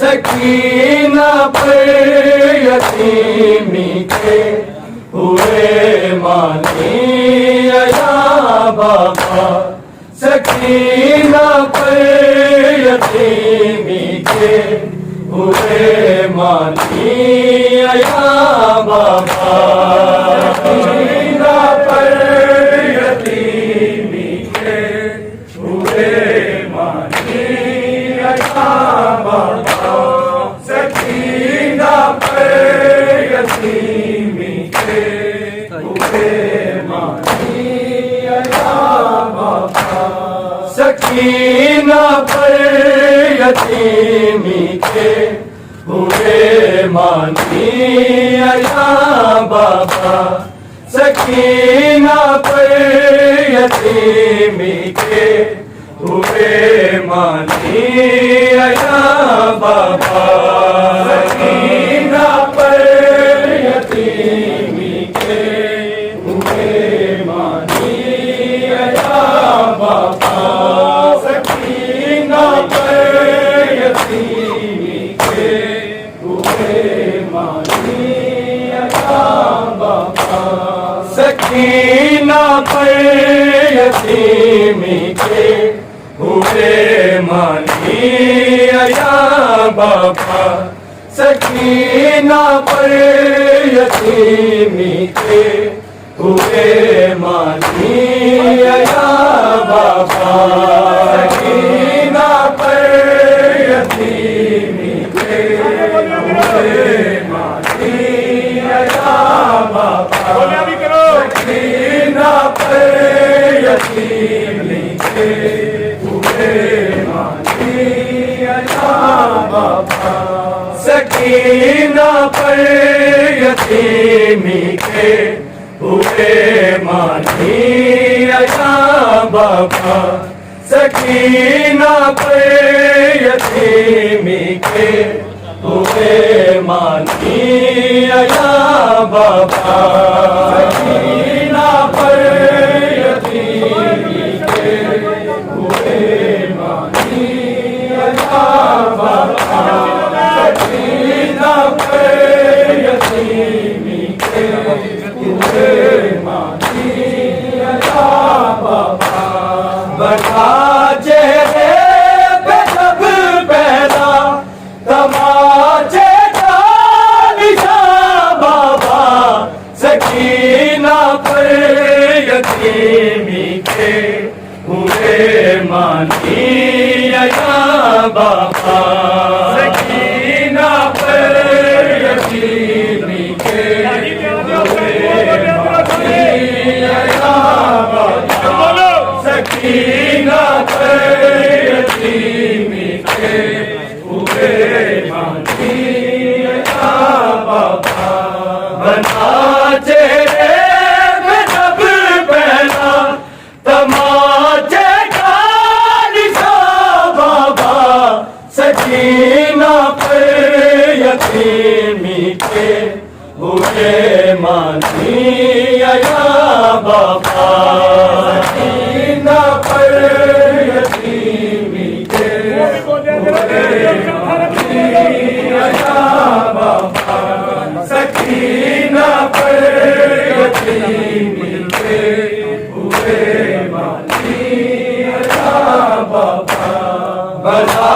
सकीना पर यतीमी के हुए मानी या बाबा। सकीना पर यतीमी के हुए मानी या बाबा। सकीना पर यतीमी के हुए मानी या बाबा। सकीना पर यतीमी के हुए मानी या बाबा। सकीना पर यतीमी के हुए मानी या बाबा। सकीना पर यतीमी के हुए मानी या बाबा। सकीना पर यतीमी के हुए मानी या बाबा। सकीना पर यतीमी के हुए मानी या बाबा। सकीना पर यतीमी के हुए मानी या बाबा। सकीना पर यतीमी के हुए मानी या बाबा। सकीना पर यतीमी के हुए मानी या बाबा। सकीना पर यतीमी के हुए मानी या बाबा। सकीना पर यतीमी के हुए मानी या बाबा। सकीना पर यतीमी के हुए मानी या बाबा। सकीना पर यतीमी के हुए मानी या बाबा। सकीना पर यतीमी के हुए मानी या बाबा। बता चेहरे पे जब पहला तमाचे का निशान बाबा। सकीना पर यतीमी के हुए मानी या बाबा। सकीना पर यतीमी के हुए मानी या बाबा। सकीना पर यतीमी के हुए मानी या बाबा। बना चेहरे पे जब पहला तमाचे का निशान बाबा। सकीना पर यतीमी के हुए मानी या बाबा। सकीना पर यतीमी के हुए मानी या बाबा। सकीना पर यतीमी के हुए मानी या बाबा। बना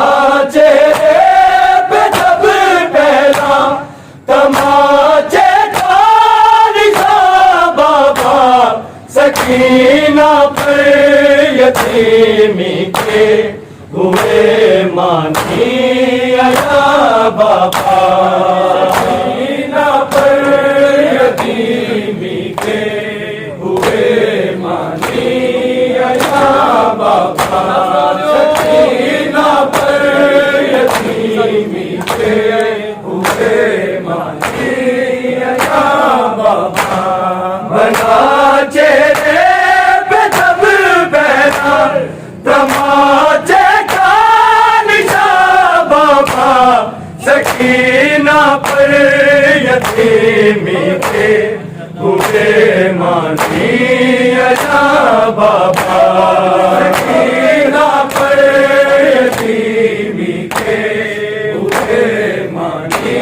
चेहरे पे जब पहला तमाचे का निशान बाबा। सकीना पर यतीमी के हुए मानी या बाबा। सकीना पर यतीमी के हुए मानी या बाबा। सकीना पर यतीमी के हुए मानी या बाबा। बना चेहरे पे जब पहला तमाचे का निशान बाबा। सकीना पर यतीमी के हुए मानी अया बाबा सकीना पर यतीमी के हुए मानी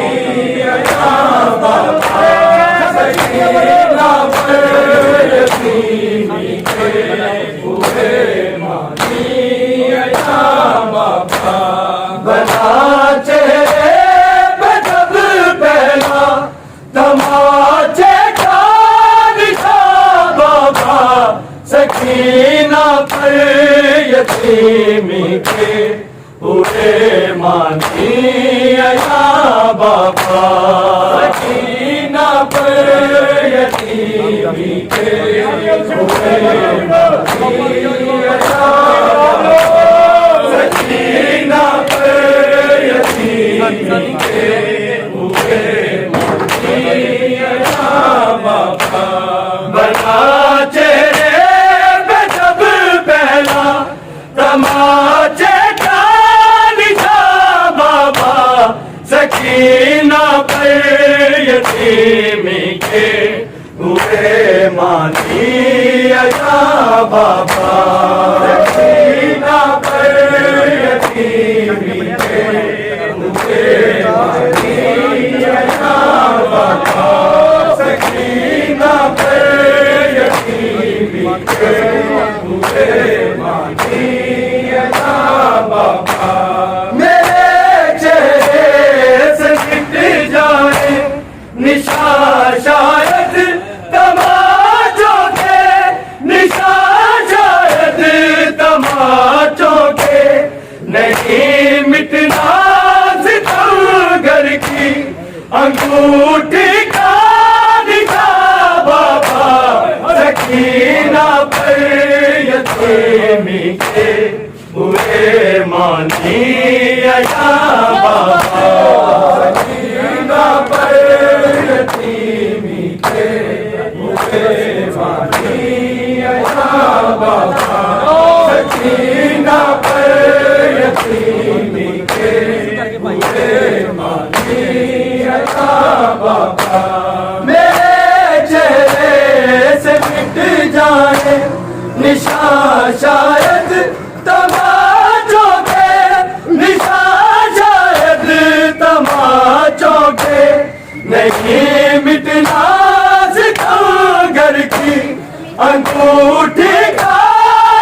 अया बाबा सकीना पर यतीमी के हुए मानी अया बाबा बना चेहरे पे जब पहला तमाचे का निशान बाबा सकीना पर यतीमी के हुए मानी अया बाबा सकीना पर यतीमी के हुए मानी अया सकीना पर यतीमी के हुए मानी अया बाबा बना चेहरे पे जब पहला तमाचे का निशान बाबा सकीना पर यतीमी के हुए मानी अया बाबा सकीना पर यतीमी के हुए मानी अया बाबा सकीना पर यतीमी के हुए मानी अया बाबा मेरे चेहरे से मिट जाए निशा शायद तमाचों के निशा शायद तमाचों के नहीं मिटना सितमगर की अंगूठी का निशा बाबा सकीना पर यतीमी के हुए मानी अया बाबा सकीना पर यतीमी के हुए मानी अया बाबा सकीना पर यतीमी के हुए मानी अया बाबा मेरे चेहरे से मिट जाए निशा शायद तमाचों के निशा शायद तमाचों के नहीं मिटना सितमगर की अंगूठी का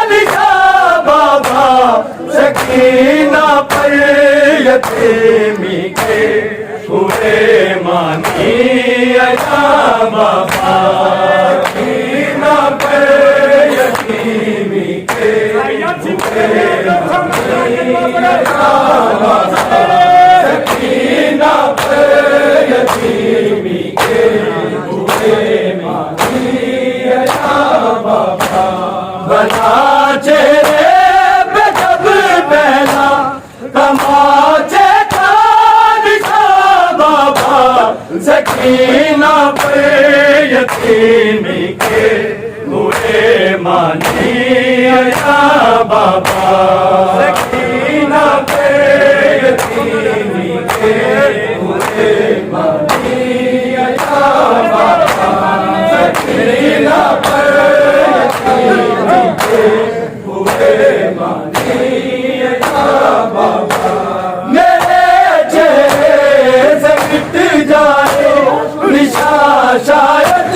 निशा बाबा सकीना पर यतीमी के हुए मानी अया बाबा सकीना पर यतीमी के हुए मानी अया बाबा सकीना पर यतीमी के हुए मानी अया बाबा बना चेहरे पे जब पहला तमाचे का निशान बाबा सकीना पर यतीमी के हुए मानी अया बाबा सकीना पर यतीमी के हुए मानी अया बाबा सकीना पर यतीमी के हुए मानी अया बाबा मेरे चेहरे से मिट जाए निशा शायद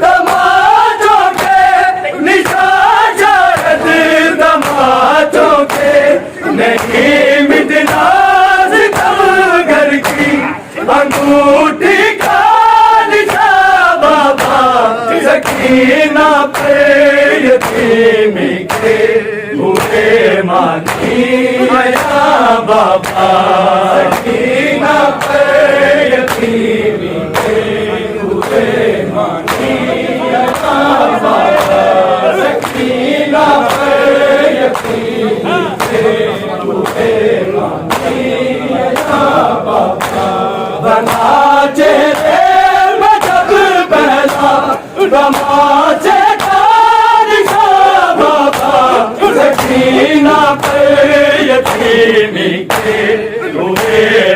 तमाचों के निशा शायद तमाचों के नहीं मिटना सितमगर की अंगूठी का निशा बाबा सकीना पर यतीमी के हुए मानी अया बाबा सकीना पर यतीमी के हुए मानी अया बाबा सकीना पर यतीमी के हुए मानी अया बाबा बना चेहरे में जब पहला तमाचे का निशान बाबा सकीना पर यतीमी के हुए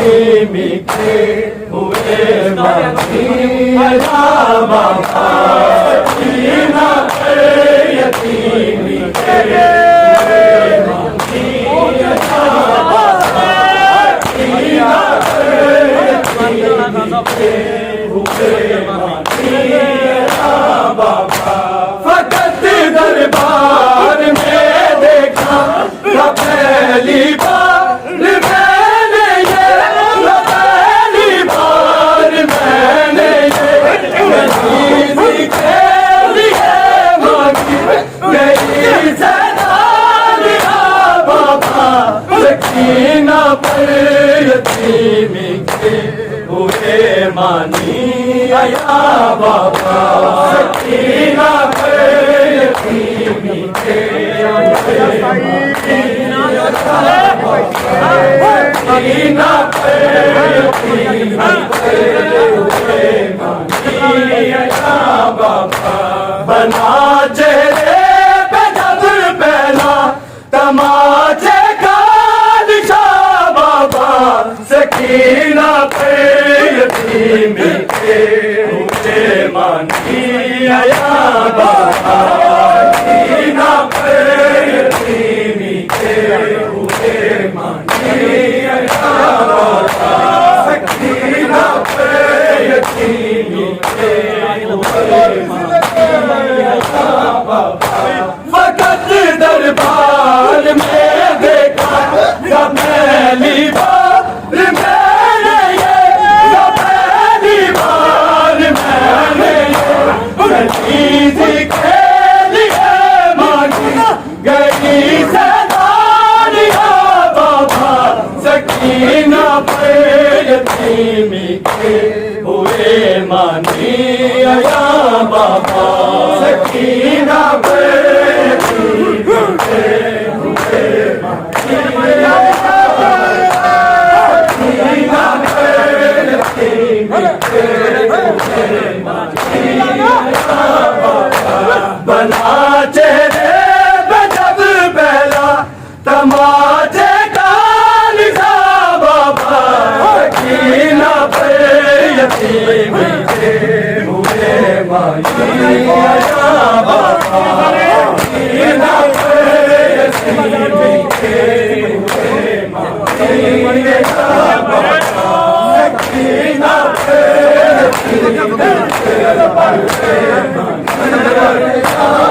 यतीमी के हुए मानी अया बाबा सकीना पे यतीमी के हुए मानी अया बाबा सकीना पे यतीमी के हुए मानी अया बाबा फकत दरबार में देखा पहली बार मैंने ये पहली बार मैंने ये गली के लिए मांगी गई सदालिया बाबा सकीना पर यतीमी के हुए मानी अया बाबा सकीना पर यतीमी के सकीना पर यतीमी के हुए मानी अया बाबा बना चेहरे पे जब पहला तमाचे का निशान बाबा सकीना पे यतीमी के हुए मानी अया बाबा सकीना पे यतीमी के हुए मानी अया बाबा सकीना पे यतीमी के हुए मानी अया बाबा फकत दरबार में देखा पहली बार मैंने ये पहली बार मैंने ये गली के लिए मांगी गई सदालिया बाबा सकीना पे यतीमी के हुए मानी अया बाबा सकीना पे यतीमी के हुए मानी अया बाबा सकीना पे यतीमी के हुए मानी अया बाबा बना चेहरे पे जब पहला तमाचे का निशान बाबा सकीना पे यतीमी के हुए मानी अया बाबा सकीना पे यतीमी के हुए मानी अया बाबा सकीना पे यतीमी के हुए मानी अया